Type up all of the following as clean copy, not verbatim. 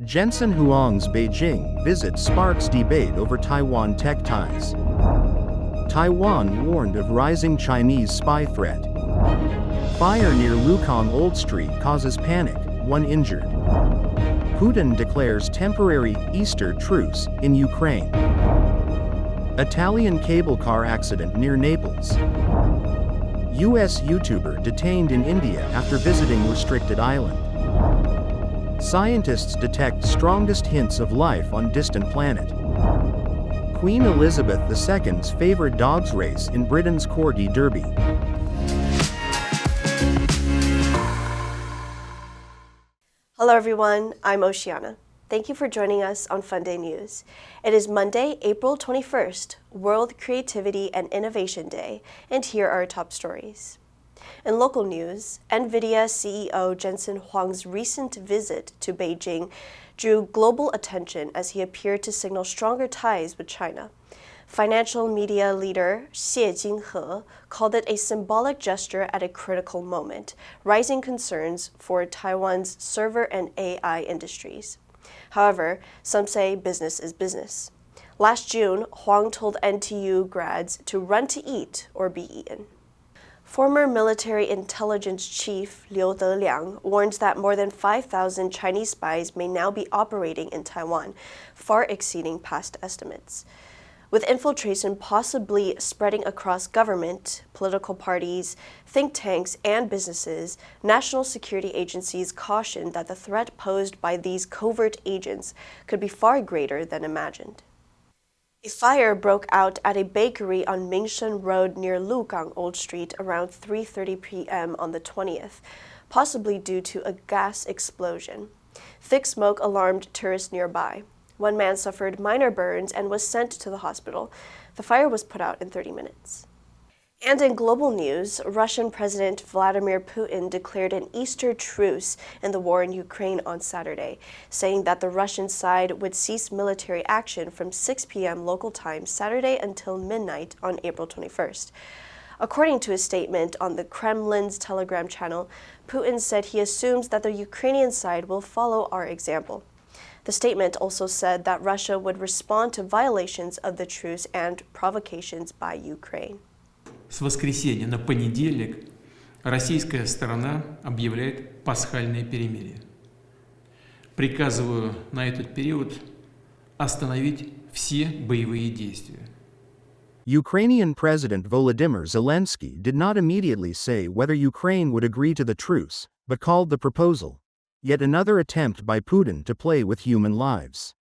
Jensen Huang's Beijing visit sparks debate over Taiwan tech ties. Taiwan warned of rising Chinese spy threat. Fire near Lukang Old Street causes panic, 1 injured. Putin declares temporary Easter truce in Ukraine. Italian cable car accident near Naples. U.S. YouTuber detained in India after visiting restricted island. Scientists detect strongest hints of life on distant planet. Queen Elizabeth II's favorite dogs race in Britain's Corgi Derby. Hello everyone, I'm Oceana. Thank you for joining us on Funday News. It is Monday, April 21st, World Creativity and Innovation Day, and here are our top stories. In local news, NVIDIA CEO Jensen Huang's recent visit to Beijing drew global attention as he appeared to signal stronger ties with China. Financial media leader Xie Jinhe called it a symbolic gesture at a critical moment, raising concerns for Taiwan's server and AI industries. However, some say business is business. Last June, Huang told NTU grads to run to eat or be eaten. Former military intelligence chief Liu Deliang warned that more than 5,000 Chinese spies may now be operating in Taiwan, far exceeding past estimates. With infiltration possibly spreading across government, political parties, think tanks, and businesses, national security agencies cautioned that the threat posed by these covert agents could be far greater than imagined. A fire broke out at a bakery on Mingshen Road near Lukang Old Street around 3:30 p.m. on the 20th, possibly due to a gas explosion. Thick smoke alarmed tourists nearby. One man suffered minor burns and was sent to the hospital. The fire was put out in 30 minutes. And in global news, Russian President Vladimir Putin declared an Easter truce in the war in Ukraine on Saturday, saying that the Russian side would cease military action from 6 p.m. local time Saturday until midnight on April 21st. According to a statement on the Kremlin's Telegram channel, Putin said he assumes that the Ukrainian side will follow our example. The statement also said that Russia would respond to violations of the truce and provocations by Ukraine. С воскресенья на понедельник российская сторона объявляет пасхальное перемирие. Приказываю на этот период остановить все боевые действия. Ukrainian President Volodymyr Zelensky did not immediately say whether Ukraine would agree to the truce, but called the proposal yet another attempt by Putin to play with human lives.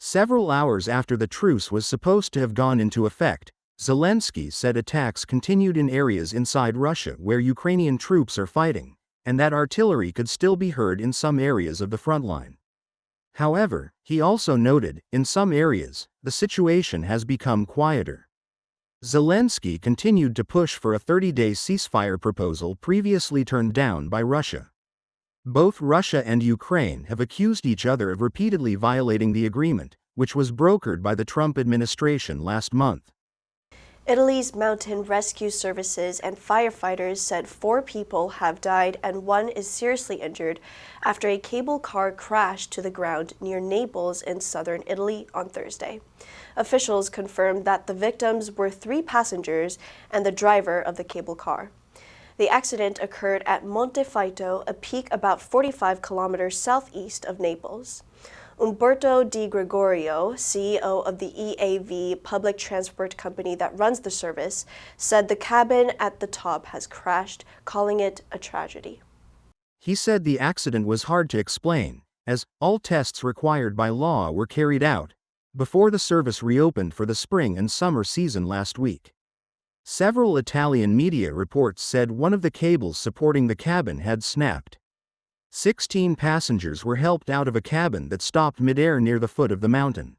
Several hours after the truce was supposed to have gone into effect, Zelensky said attacks continued in areas inside Russia where Ukrainian troops are fighting, and that artillery could still be heard in some areas of the front line. However, he also noted, in some areas, the situation has become quieter. Zelensky continued to push for a 30-day ceasefire proposal previously turned down by Russia. Both Russia and Ukraine have accused each other of repeatedly violating the agreement, which was brokered by the Trump administration last month. Italy's mountain rescue services and firefighters said 4 people have died and 1 is seriously injured after a cable car crashed to the ground near Naples in southern Italy on Thursday. Officials confirmed that the victims were 3 passengers and the driver of the cable car. The accident occurred at Monte Faito, a peak about 45 kilometers southeast of Naples. Umberto Di Gregorio, CEO of the EAV public transport company that runs the service, said the cabin at the top has crashed, calling it a tragedy. He said the accident was hard to explain, as all tests required by law were carried out before the service reopened for the spring and summer season last week. Several Italian media reports said one of the cables supporting the cabin had snapped. 16 passengers were helped out of a cabin that stopped midair near the foot of the mountain.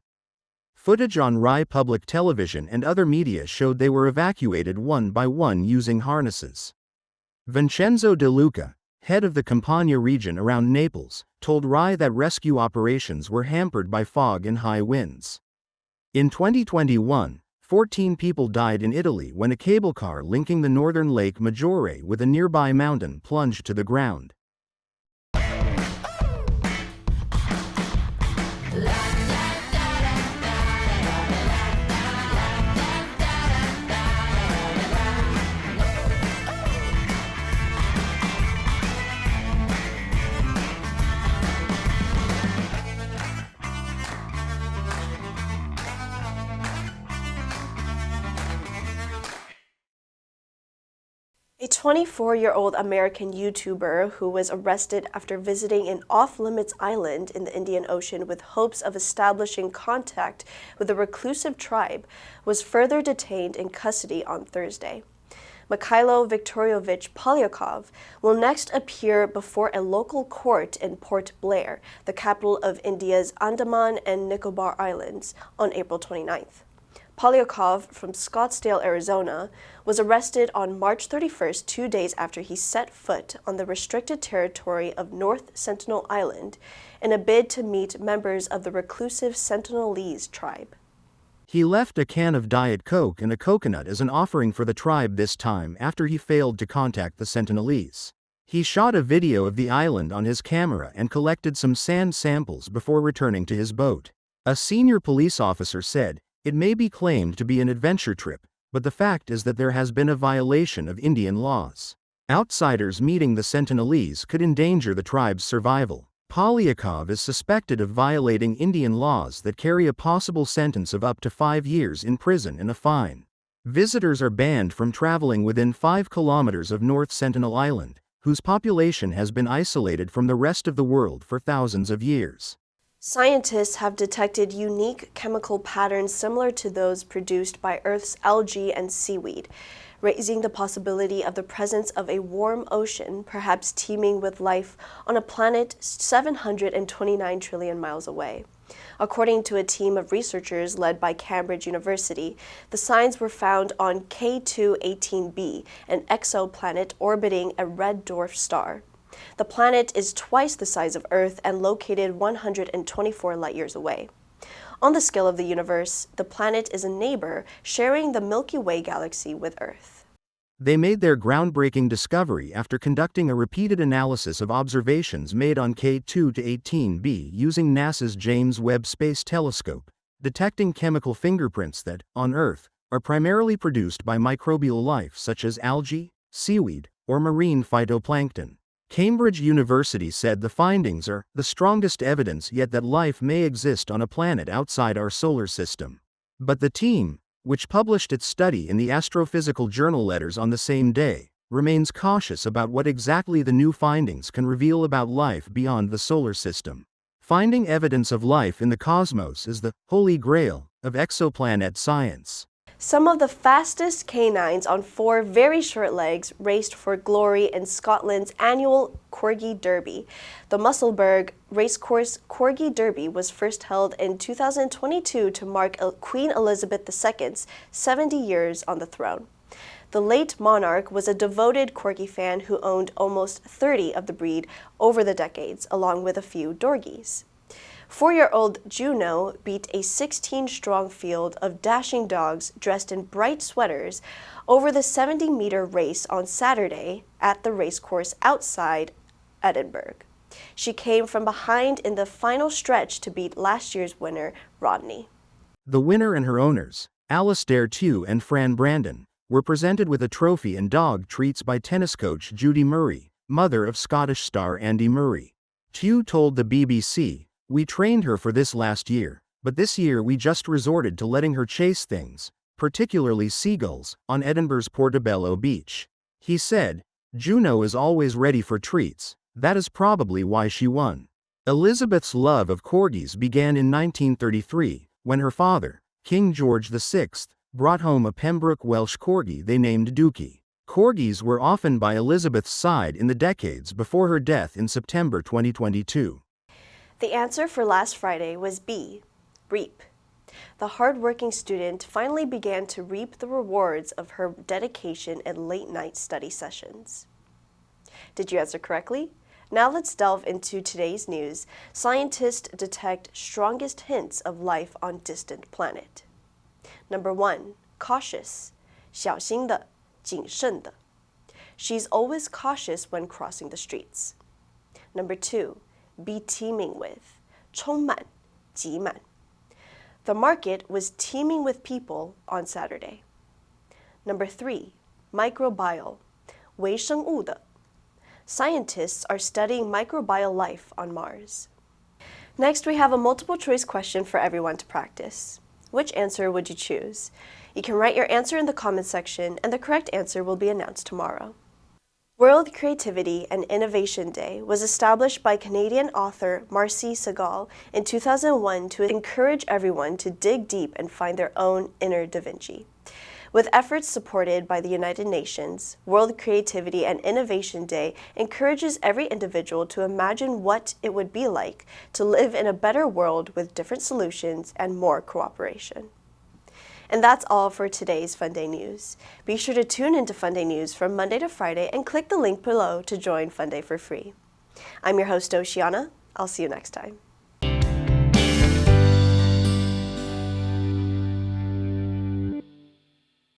Footage on Rai Public Television and other media showed they were evacuated one by one using harnesses. Vincenzo De Luca, head of the Campania region around Naples, told Rai that rescue operations were hampered by fog and high winds. In 2021, 14 people died in Italy when a cable car linking the northern Lake Maggiore with a nearby mountain plunged to the ground. A 24-year-old American YouTuber who was arrested after visiting an off-limits island in the Indian Ocean with hopes of establishing contact with a reclusive tribe was further detained in custody on Thursday. Mikhailo Viktorovich Polyakov will next appear before a local court in Port Blair, the capital of India's Andaman and Nicobar Islands, on April 29th. Polyakov from Scottsdale, Arizona, was arrested on March 31st, 2 days after he set foot on the restricted territory of North Sentinel Island in a bid to meet members of the reclusive Sentinelese tribe. He left a can of Diet Coke and a coconut as an offering for the tribe this time after he failed to contact the Sentinelese. He shot a video of the island on his camera and collected some sand samples before returning to his boat. A senior police officer said, "It may be claimed to be an adventure trip, but the fact is that there has been a violation of Indian laws. Outsiders meeting the Sentinelese could endanger the tribe's survival." Polyakov is suspected of violating Indian laws that carry a possible sentence of up to 5 years in prison and a fine. Visitors are banned from traveling within 5 kilometers of North Sentinel Island, whose population has been isolated from the rest of the world for thousands of years. Scientists have detected unique chemical patterns similar to those produced by Earth's algae and seaweed, raising the possibility of the presence of a warm ocean, perhaps teeming with life on a planet 729 trillion miles away. According to a team of researchers led by Cambridge University, the signs were found on K2-18b, an exoplanet orbiting a red dwarf star. The planet is twice the size of Earth and located 124 light-years away. On the scale of the universe, the planet is a neighbor sharing the Milky Way galaxy with Earth. They made their groundbreaking discovery after conducting a repeated analysis of observations made on K2-18b using NASA's James Webb Space Telescope, detecting chemical fingerprints that, on Earth, are primarily produced by microbial life such as algae, seaweed, or marine phytoplankton. Cambridge University said the findings are the strongest evidence yet that life may exist on a planet outside our solar system. But the team, which published its study in the Astrophysical Journal Letters on the same day, remains cautious about what exactly the new findings can reveal about life beyond the solar system. Finding evidence of life in the cosmos is the holy grail of exoplanet science. Some of the fastest canines on 4 very short legs raced for glory in Scotland's annual Corgi Derby. The Musselburgh Racecourse Corgi Derby was first held in 2022 to mark Queen Elizabeth II's 70 years on the throne. The late monarch was a devoted Corgi fan who owned almost 30 of the breed over the decades, along with a few Dorgies. 4-year-old Juno beat a 16-strong field of dashing dogs dressed in bright sweaters over the 70-meter race on Saturday at the racecourse outside Edinburgh. She came from behind in the final stretch to beat last year's winner, Rodney. The winner and her owners, Alistair Tew and Fran Brandon, were presented with a trophy and dog treats by tennis coach Judy Murray, mother of Scottish star Andy Murray. Tew told the BBC, "We trained her for this last year, but this year we just resorted to letting her chase things, particularly seagulls, on Edinburgh's Portobello Beach." He said, "Juno is always ready for treats, that is probably why she won." Elizabeth's love of corgis began in 1933, when her father, King George VI, brought home a Pembroke Welsh corgi they named Dookie. Corgis were often by Elizabeth's side in the decades before her death in September 2022. The answer for last Friday was B, reap. The hardworking student finally began to reap the rewards of her dedication and late-night study sessions. Did you answer correctly? Now let's delve into today's news. Scientists detect strongest hints of life on distant planet. Number 1, cautious, 小心的,谨慎的. She's always cautious when crossing the streets. Number 2, be teeming with, 充满,挤满. The market was teeming with people on Saturday. Number 3, microbial, 微生物的. Scientists are studying microbial life on Mars. Next, we have a multiple choice question for everyone to practice. Which answer would you choose? You can write your answer in the comment section, and the correct answer will be announced tomorrow. World Creativity and Innovation Day was established by Canadian author Marcy Segal in 2001 to encourage everyone to dig deep and find their own inner Da Vinci. With efforts supported by the United Nations, World Creativity and Innovation Day encourages every individual to imagine what it would be like to live in a better world with different solutions and more cooperation. And that's all for today's Funday News. Be sure to tune into Funday News from Monday to Friday and click the link below to join Funday for free. I'm your host, Oceana. I'll see you next time.